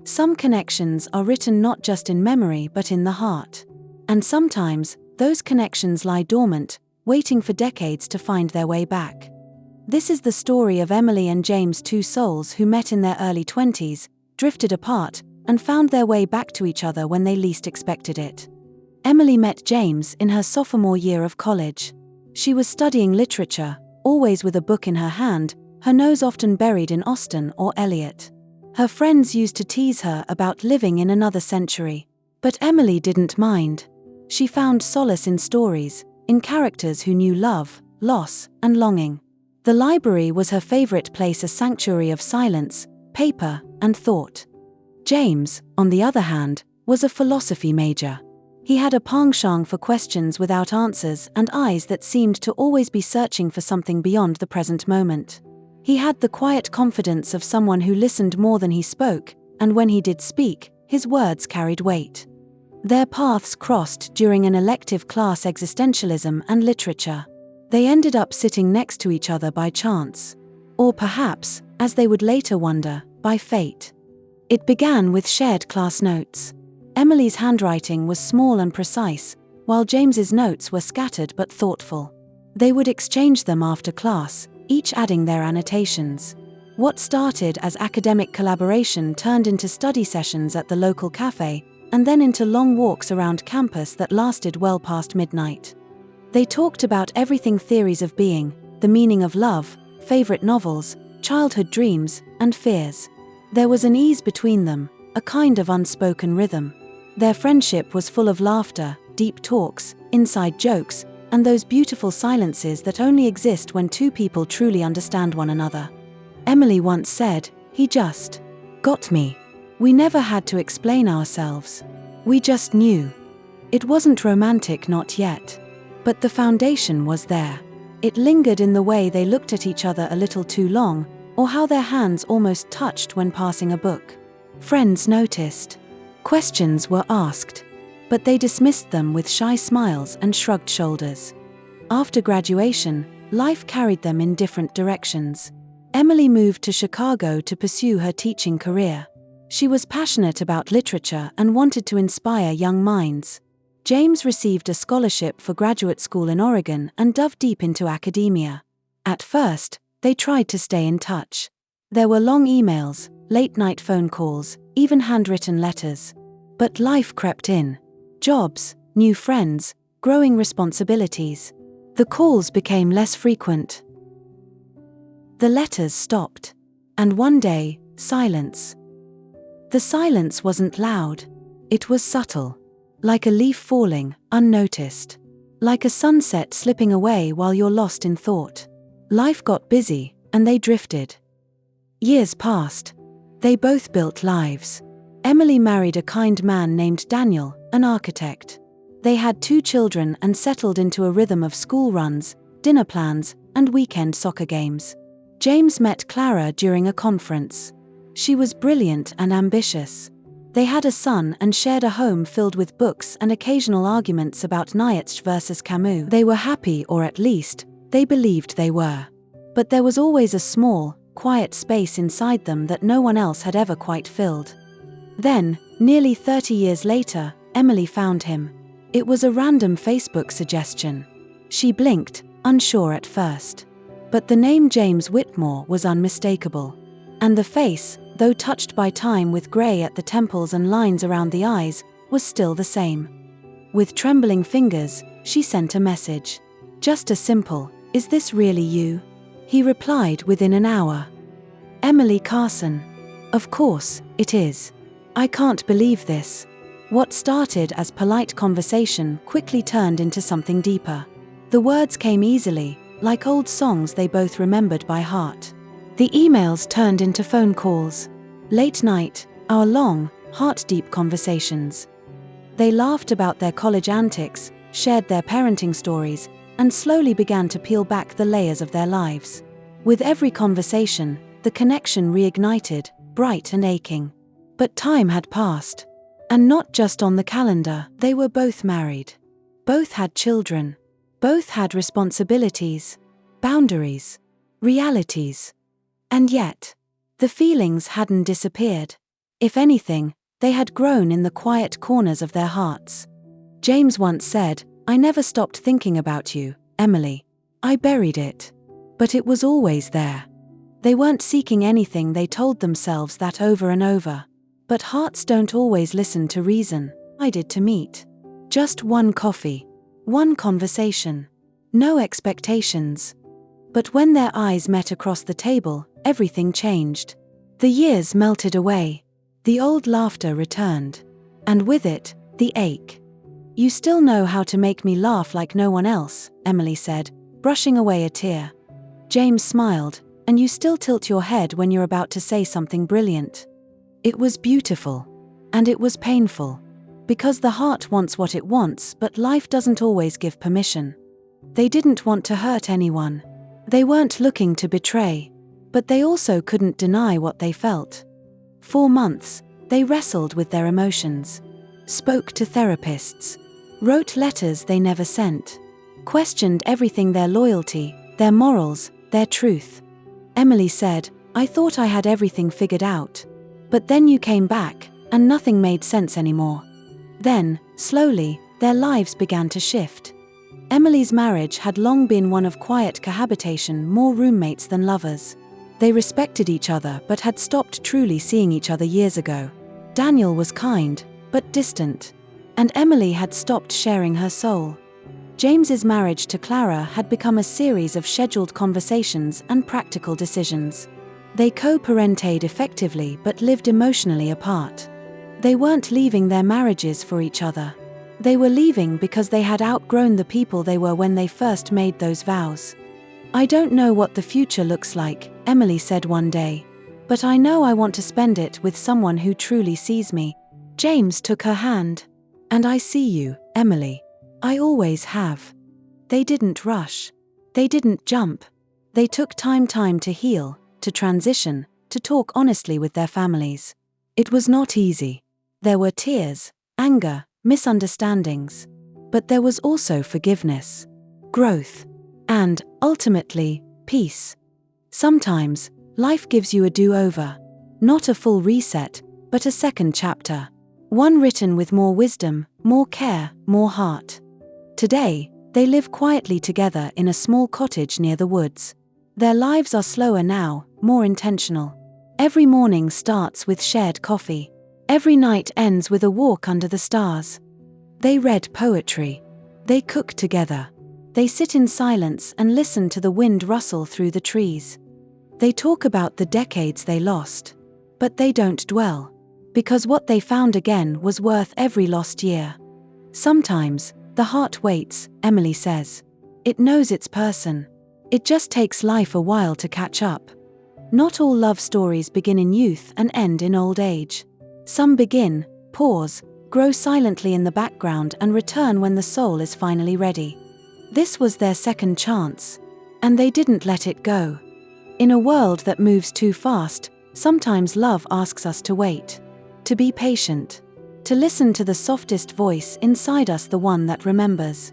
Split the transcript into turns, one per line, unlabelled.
Some connections are written not just in memory but in the heart. And sometimes, those connections lie dormant, waiting for decades to find their way back. This is the story of Emily and James, two souls who met in their early 20s, drifted apart, and found their way back to each other when they least expected it. Emily met James in her sophomore year of college. She was studying literature, always with a book in her hand, her nose often buried in Austen or Eliot. Her friends used to tease her about living in another century. But Emily didn't mind. She found solace in stories, in characters who knew love, loss, and longing. The library was her favorite place, a sanctuary of silence, paper, and thought. James, on the other hand, was a philosophy major. He had a penchant for questions without answers and eyes that seemed to always be searching for something beyond the present moment. He had the quiet confidence of someone who listened more than he spoke, and when he did speak, his words carried weight. Their paths crossed during an elective class, existentialism and literature. They ended up sitting next to each other by chance. Or perhaps, as they would later wonder, by fate. It began with shared class notes. Emily's handwriting was small and precise, while James's notes were scattered but thoughtful. They would exchange them after class, each adding their annotations. What started as academic collaboration turned into study sessions at the local cafe, and then into long walks around campus that lasted well past midnight. They talked about everything: theories of being, the meaning of love, favorite novels, childhood dreams, and fears. There was an ease between them, a kind of unspoken rhythm. Their friendship was full of laughter, deep talks, inside jokes, and those beautiful silences that only exist when two people truly understand one another. Emily once said, "He just got me." We never had to explain ourselves. We just knew. It wasn't romantic, not yet. But the foundation was there. It lingered in the way they looked at each other a little too long, or how their hands almost touched when passing a book. Friends noticed. Questions were asked. But they dismissed them with shy smiles and shrugged shoulders. After graduation, life carried them in different directions. Emily moved to Chicago to pursue her teaching career. She was passionate about literature and wanted to inspire young minds. James received a scholarship for graduate school in Oregon and dove deep into academia. At first, they tried to stay in touch. There were long emails, late-night phone calls, even handwritten letters. But life crept in. Jobs, new friends, growing responsibilities. The calls became less frequent. The letters stopped. And one day, silence. The silence wasn't loud. It was subtle. Like a leaf falling, unnoticed. Like a sunset slipping away while you're lost in thought. Life got busy, and they drifted. Years passed. They both built lives. Emily married a kind man named Daniel, an architect. They had 2 children and settled into a rhythm of school runs, dinner plans, and weekend soccer games. James met Clara during a conference. She was brilliant and ambitious. They had a son and shared a home filled with books and occasional arguments about Nietzsche versus Camus. They were happy, or at least, they believed they were. But there was always a small, quiet space inside them that no one else had ever quite filled. Then, nearly 30 years later, Emily found him. It was a random Facebook suggestion. She blinked, unsure at first. But the name James Whitmore was unmistakable. And the face, though touched by time with grey at the temples and lines around the eyes, was still the same. With trembling fingers, she sent a message. Just a simple, "Is this really you?" He replied within an hour. "Emily Carson. Of course, it is. I can't believe this." What started as polite conversation quickly turned into something deeper. The words came easily, like old songs they both remembered by heart. The emails turned into phone calls. Late night, hour-long, heart-deep conversations. They laughed about their college antics, shared their parenting stories, and slowly began to peel back the layers of their lives. With every conversation, the connection reignited, bright and aching. But time had passed. And not just on the calendar. They were both married. Both had children. Both had responsibilities, boundaries, realities. And yet, the feelings hadn't disappeared. If anything, they had grown in the quiet corners of their hearts. James once said, "I never stopped thinking about you, Emily. I buried it. But it was always there." They weren't seeking anything, they told themselves that over and over. But hearts don't always listen to reason. I did to meet. Just one coffee. One conversation. No expectations. But when their eyes met across the table, everything changed. The years melted away. The old laughter returned. And with it, the ache. "You still know how to make me laugh like no one else," Emily said, brushing away a tear. James smiled, "And you still tilt your head when you're about to say something brilliant." It was beautiful. And it was painful. Because the heart wants what it wants, but life doesn't always give permission. They didn't want to hurt anyone. They weren't looking to betray. But they also couldn't deny what they felt. For months, they wrestled with their emotions. Spoke to therapists. Wrote letters they never sent. Questioned everything: their loyalty, their morals, their truth. Emily said, "I thought I had everything figured out. But then you came back, and nothing made sense anymore." Then, slowly, their lives began to shift. Emily's marriage had long been one of quiet cohabitation, more roommates than lovers. They respected each other but had stopped truly seeing each other years ago. Daniel was kind, but distant. And Emily had stopped sharing her soul. James's marriage to Clara had become a series of scheduled conversations and practical decisions. They co-parented effectively but lived emotionally apart. They weren't leaving their marriages for each other. They were leaving because they had outgrown the people they were when they first made those vows. "I don't know what the future looks like," Emily said one day. "But I know I want to spend it with someone who truly sees me." James took her hand. "And I see you, Emily. I always have." They didn't rush. They didn't jump. They took time to heal, to transition, to talk honestly with their families. It was not easy. There were tears, anger, misunderstandings. But there was also forgiveness, growth, and, ultimately, peace. Sometimes, life gives you a do-over. Not a full reset, but a second chapter. One written with more wisdom, more care, more heart. Today, they live quietly together in a small cottage near the woods. Their lives are slower now, more intentional. Every morning starts with shared coffee. Every night ends with a walk under the stars. They read poetry. They cook together. They sit in silence and listen to the wind rustle through the trees. They talk about the decades they lost. But they don't dwell. Because what they found again was worth every lost year. Sometimes, the heart waits, Emily says. It knows its person. It just takes life a while to catch up. Not all love stories begin in youth and end in old age. Some begin, pause, grow silently in the background and return when the soul is finally ready. This was their second chance. And they didn't let it go. In a world that moves too fast, sometimes love asks us to wait. To be patient. To listen to the softest voice inside us, the one that remembers.